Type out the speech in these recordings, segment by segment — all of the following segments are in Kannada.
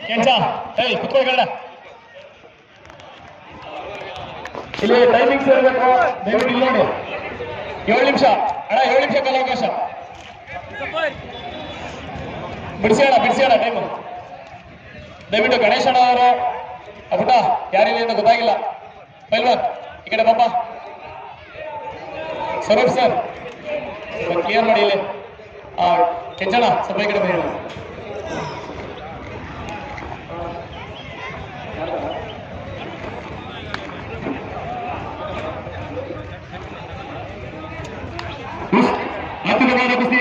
ಕೆಂಚ ಕುತ್ಕೊಳ್ಬೇಡ. ಇಲ್ಲಿ ಟೈಮಿಂಗ್ಸ್ ಇರಬೇಕು, ದಯವಿಟ್ಟು ಇಲ್ಲಿ ನೋಡಿ. 7 ನಿಮಿಷ ಅಣ್ಣ, 7 ನಿಮಿಷ ಕಾಲಾವಕಾಶ. ಬಿಡಿಸಿ ಅಣ್ಣ ಟೈಮು. ದಯವಿಟ್ಟು ಗಣೇಶ್ ಅಣ್ಣ ಅವರು ಪುಟ ಯಾರಿಲ್ಲ ಅಂತ ಗೊತ್ತಾಗಿಲ್ಲ. ಪೈಲ್ವಾನ್ ಈ ಕಡೆ ಪಾಪ. ಸ್ವರೂಪ್ ಸರ್ ಕ್ಲಿಯರ್ ಮಾಡಿ ಇಲ್ಲಿ. ಕೆಂಚಣ್ಣ ಸ್ವಲ್ಪ ಈ ಕಡೆ ಬರೀ. ಕುಸ್ತಿ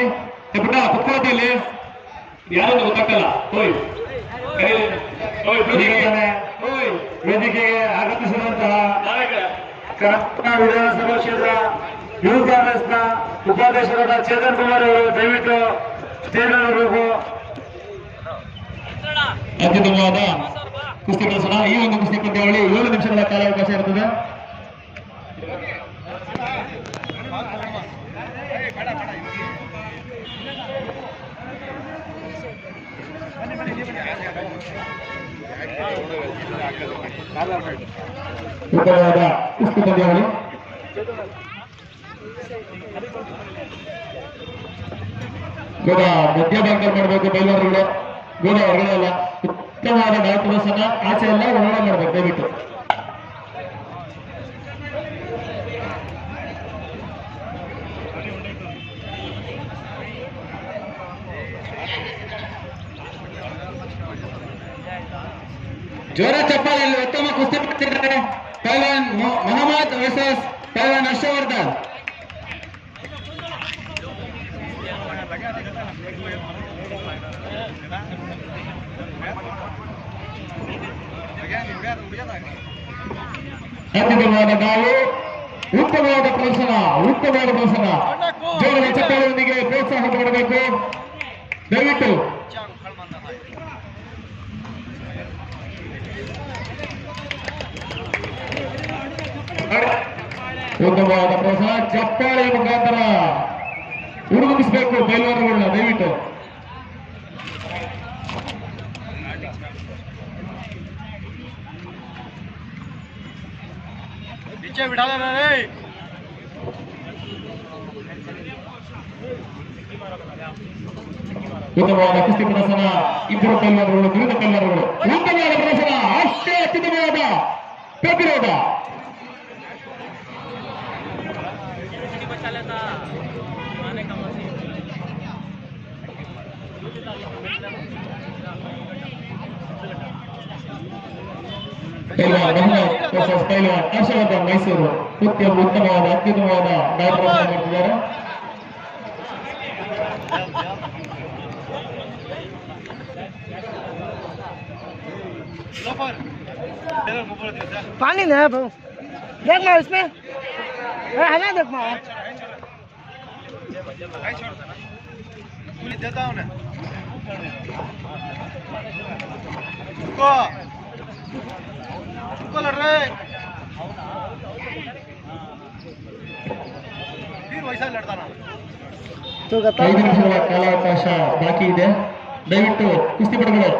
ಪುಟ್ಟ ಕುತ್ಕೊಳ್ತಿ ಇಲ್ಲಿ. ಯಾರು ಗೊತ್ತಾಗ್ತಲ್ಲ. ವೇದಿಕೆಗೆ ಆಗಮಿಸಿರುವಂತಹ ಕರ್ನಾಟಕ ವಿಧಾನಸಭಾ ಕ್ಷೇತ್ರ ಯುವ ಕಾಂಗ್ರೆಸ್ನ ಉಪಾಧ್ಯಕ್ಷರಾದ ಚೇತನ್ ಕುಮಾರ್ ಅವರು ದಯವಿಟ್ಟು ಸ್ಟೇಜ್ ಬರಬೇಕು. ಅತ್ಯುತ್ತಮವಾದ ಕುಸ್ತಿ ಪ್ರದರ್ಶನ. ಈ ಒಂದು ಕುಸ್ತಿ ಪಂದ್ಯಾವಳಿ 7 ನಿಮಿಷಗಳ ಕಾಲಾವಕಾಶ ಇರುತ್ತದೆ. ಉತ್ತಮವಾದ ಕುಸ್ತಿ ಪಂದ್ಯಾವಳಿ. ಗೋಡ ಮಧ್ಯ ಬ್ಯಾಂಕರ್ ಮಾಡಬೇಕು ಬೈಲರ್ಗಳು. ಗೋಡ ಹೊರಗಡೆ ಅಲ್ಲ. ಉತ್ತಮವಾದ ಗಾಯ ಪ್ರದರ್ಶನ. ಆಚೆ ಎಲ್ಲ ಹೊರಗಡೆ ಮಾಡಬೇಕು ದಯವಿಟ್ಟು. ಜೋರ ಚಪ್ಪಾಳೆಯಲ್ಲಿ ಉತ್ತಮ ಕುಸ್ತಿ ಪಡ್ತಿದ್ದಾರೆ. ಪೈಲ್ವಾನ್ ಮೊಹಮ್ಮದ್ ವರ್ಸಸ್ ಪೈಲ್ವಾನ್ ಹರ್ಷವರ್ಧನ್. ಅತ್ಯುತ್ತಮವಾದ ಗಾಳು, ಉತ್ತಮವಾದ ಪ್ರದರ್ಶನ. ಜೋರದ ಚಪ್ಪಾಳೆಯೊಂದಿಗೆ ಪ್ರೋತ್ಸಾಹ ಕೊಡಬೇಕು ದಯವಿಟ್ಟು. ಉತ್ತಮವಾದ ಪ್ರದರ್ಶನ. ಚಪ್ಪಾಳೆ ಮುಖಾಂತರ ಹುಡುಗಿಸಬೇಕು ಬೈಲರ್ಗಳನ್ನ ದಯವಿಟ್ಟು. ಉತ್ತಮವಾದ ಕುಸ್ತಿ ಪ್ರದರ್ಶನ. ಇಬ್ಬರು ಕೈಲಾರಗಳು, ವಿವಿಧ ಕೈಲಾರಗಳು. ಉತ್ತಮವಾದ ಪ್ರದರ್ಶನ. ಅಷ್ಟೇ ಅತ್ಯುತ್ತಮವಾದ ಪ್ರತಿರೋಧ. ಪೈಲ್ವಾನ್ ಹರ್ಷವರ್ಧನ್ ಮೈಸೂರು ಉತ್ತಮವಾದ ಅತ್ಯುತ್ತಮವಾದ ಗಾಯ ಪ್ರದರ್ಶನ ಮಾಡ್ತಿದ್ದಾರೆ. पानी नहीं है देख मैं उसमें है ना देख मैं देता हूँ ना लड़ रहे फिर वैसा लड़ता ना. 5 ನಿಮಿಷಗಳ ಕಾಲಾವಕಾಶ ಬಾಕಿ ಇದೆ. ದಯವಿಟ್ಟು ಕುಸ್ತಿಪಟುಗಳು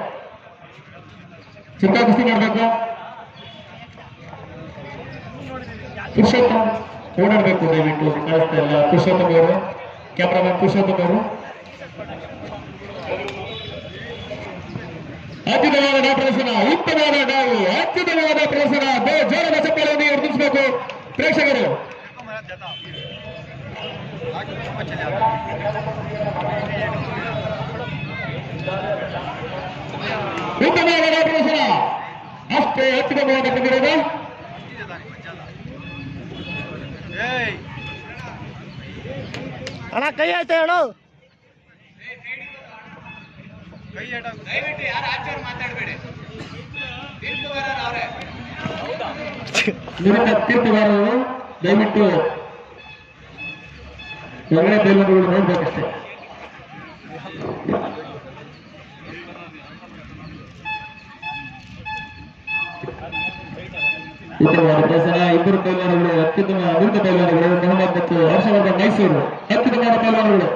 ಚಿಕ್ಕ ಕುಸ್ತಿ ಮಾಡಬೇಕು. ಪುರುಷೋತ್ತಮ್ ಓಡಾಡಬೇಕು ದಯವಿಟ್ಟು. ಕಾಣಿಸ್ತಾ ಇಲ್ಲ ಪುರುಷೋತ್ತಮ್ ಅವರು, ಕ್ಯಾಮ್ರಾಮನ್ ಪುರುಷೋತ್ತಮ್ ಅವರು. ಅತ್ಯುತ್ತಮವಾದ ಡಾ ಪ್ರದರ್ಶನ, ಉತ್ತಮವಾದ ಡಾವು, ಅತ್ಯುತ್ತಮವಾದ ಪ್ರದರ್ಶನ. ಜೋರದ ಚಪ್ಪಾಳೆಯನ್ನು ಎದುರಿಸಬೇಕು ಪ್ರೇಕ್ಷಕರು. ಉತ್ತಮವಾದ ಡಾ ಪ್ರದರ್ಶನ. ಅಷ್ಟೇ ಅತ್ಯುತ್ತಮವಾದ ಪ್ರತಿರೋಧ. ಅಣ್ಣ ಕೈ ಆಯ್ತಾ ಹೇಳು. ದಯವಿಟ್ಟು ಯಾರು ಆಚರಣೆ ಮಾತಾಡಬೇಡಿ. ತೀರ್ಥಗಾರರು ದಯವಿಟ್ಟು ಹೊರಗಡೆ ಬೇಲೂರುಗಳು ನೋಡ್ಬೇಕಷ್ಟೇ. ಉತ್ತಮವಾದ ಪ್ರದರ್ಶನ. ಇಬ್ಬರು ಪೈಲ್ವಾನಗಳು ಅತ್ಯುತ್ತಮ ಅಭಿವೃದ್ಧ ಪೈಲ್ವಾನಗಳು. ಮೊಹಮ್ಮದ್ ಮತ್ತು ಹರ್ಷವರ್ಧನ್ ಮೈಸೂರು ಅತ್ಯುತ್ತಮವಾದ ಪೈಲ್ವಾನಗಳು.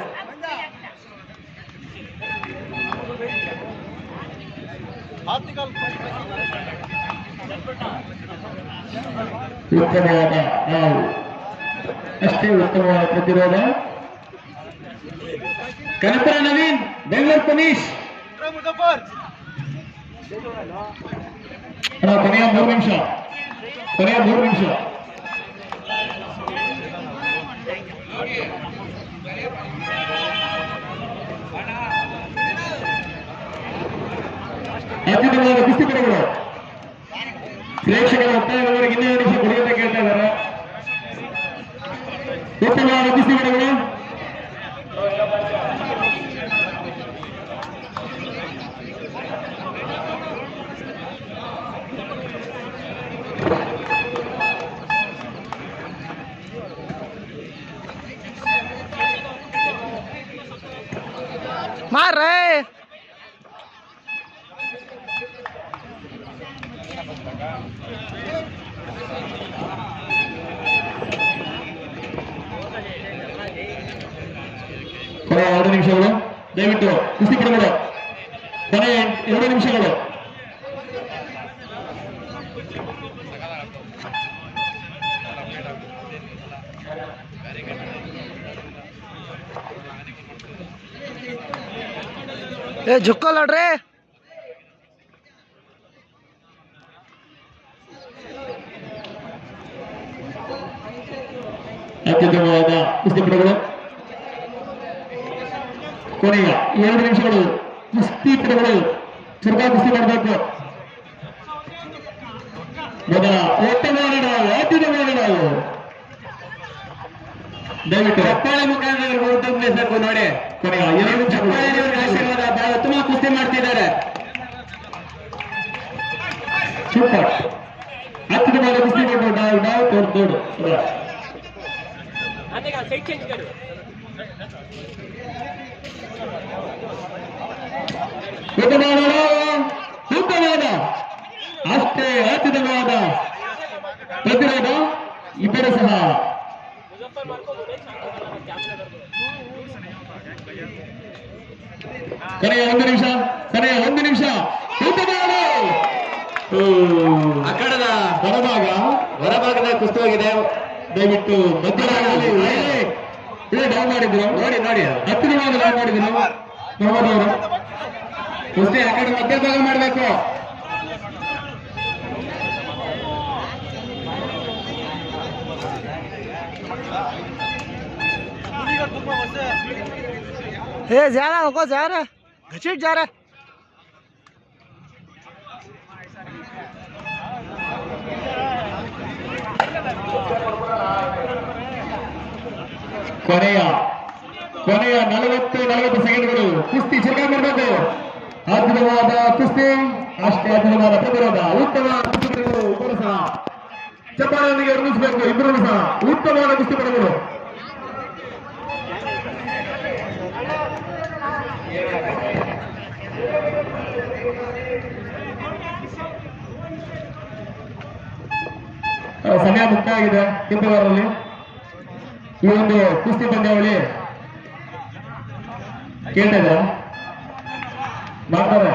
ಉತ್ತಮವಾದ ನಾವು ಅಷ್ಟೇ ಉತ್ತಮವಾದ ಪ್ರತಿರೋಧ. ಕನಪುರ ನವೀನ್, ಬೆಂಗಳೂರು ಪೊಲೀಸ್. ಕೊನೆಯ 3 ನಿಮಿಷ, ಕೊನೆಯ 3 ನಿಮಿಷ. ಅತ್ಯುತ್ತಮವಾದ ಕುಸ್ತಿಪಟುಗಳು. ಪ್ರೇಕ್ಷಕರ ಒತ್ತಾಯದವರೆಗೆ 2 ನಿಮಿಷ ಕೊಡುಗೆ ಕೇಳ್ತಾ ಇದ್ದಾರೆ. ಉತ್ತಮವಾದ ಕುಸ್ತಿಪಟುಗಳು. मार रहे ಕೊನೆಯ 2 ನಿಮಿಷಗಳು. ದಯವಿಟ್ಟು ಕುಸ್ತಿಪಟುಗಳು ಕೊನೆಯ 2 ನಿಮಿಷಗಳು. ये झुक्को लड़ रहे. ಅತ್ಯುತ್ತಮವಾದ ಕುಸ್ತಿಪಟುಗಳು. ಕೊನೆಯ 2 ನಿಮಿಷಗಳು. ಕುಸ್ತಿಪಟುಗಳು ಚುರುಕಾ ಕುಸ್ತಿ ಮಾಡಬೇಕು. ಮೊದಲ ಉತ್ತಮವಾದ ನಾವು, ಅತ್ಯುತ್ತಮವಾದ ನಾವು. ದಯವಿಟ್ಟು ಚಪ್ಪಾಳೆ ಮುಖಾಂತರ ಉತ್ತಮಿಸಬೇಕು ನೋಡಿ. ಕೊನೆಯ 2 ನಿಮಿಷಗಳು. ಆಶೀರ್ವಾದ, ಬಹಳ ಉತ್ತಮ ಕುಸ್ತಿ ಮಾಡ್ತಿದ್ದಾರೆ. ಸೂಪರ್, ಅತ್ಯುತ್ತಮವಾದ ಕುಸ್ತಿ ಮಾಡ್ಬೋದು. ನಾವು ತೋಡು ಉತ್ತಮವಾದ ಅಷ್ಟೇ ಅತ್ಯುತ್ತಮವಾದ ಪ್ರತಿರೋಧ. ಇಬ್ಬರು ಸಹ ಕೊನೆಯ 1 ನಿಮಿಷ, ಕೊನೆಯ 1 ನಿಮಿಷ. ಉತ್ತಮವಾದ ಅಖಾಡದ ಹೊರಭಾಗದ ಕುಸ್ತಿ ಹೋಗಿದೆ. ದಯವಿಟ್ಟು ಮಧ್ಯಭಾಗದಲ್ಲಿ ಡೌನ್ ಮಾಡಿದ್ರು ನೋಡಿ. ಅತ್ಯುತ್ತಮವಾದ ಡೌನ್ ಮಾಡಿದ್ರು ಮೊಹಮ್ಮದ್ ಅವರು. ಕುಸ್ತಿ ಆ ಕಡೆ ಮಧ್ಯಭಾಗ ಮಾಡಬೇಕು. ये जा रहा होगा, जा रहा घसीट जा रहा. ಕೊನೆಯ 40 ಸೆಕೆಂಡ್ಗಳು. ಕುಸ್ತಿ ಚುರುಕಾಗಿ ಮಾಡಬೇಕು. ಅದ್ಭುತವಾದ ಕುಸ್ತಿ, ಅಷ್ಟೇ ಅದ್ಭುತವಾದ ಪ್ರತಿರೋಧ. ಉತ್ತಮ ಕುಸ್ತಿಪಟುಗಳು ಇಬ್ಬರು ಸಹ ಚಪ್ಪಾಳೆಯೊಂದಿಗೆ ಉರುಳಿಸಬೇಕು. ಇಬ್ಬರು ಸಹ ಉತ್ತಮವಾದ ಕುಸ್ತಿಪಟುಗಳು. ಸಮಯ ಮುಕ್ತಾಯ ಆಗಿದೆ. ಕೆಂಪೇಗೌಡರಲ್ಲಿ ಈ ಒಂದು ಕುಸ್ತಿ ಪಂದ್ಯಾವಳಿ ಕೇಳ್ತಾ ಇದ್ದಾರೆ, ಮಾಡ್ತಾರೆ.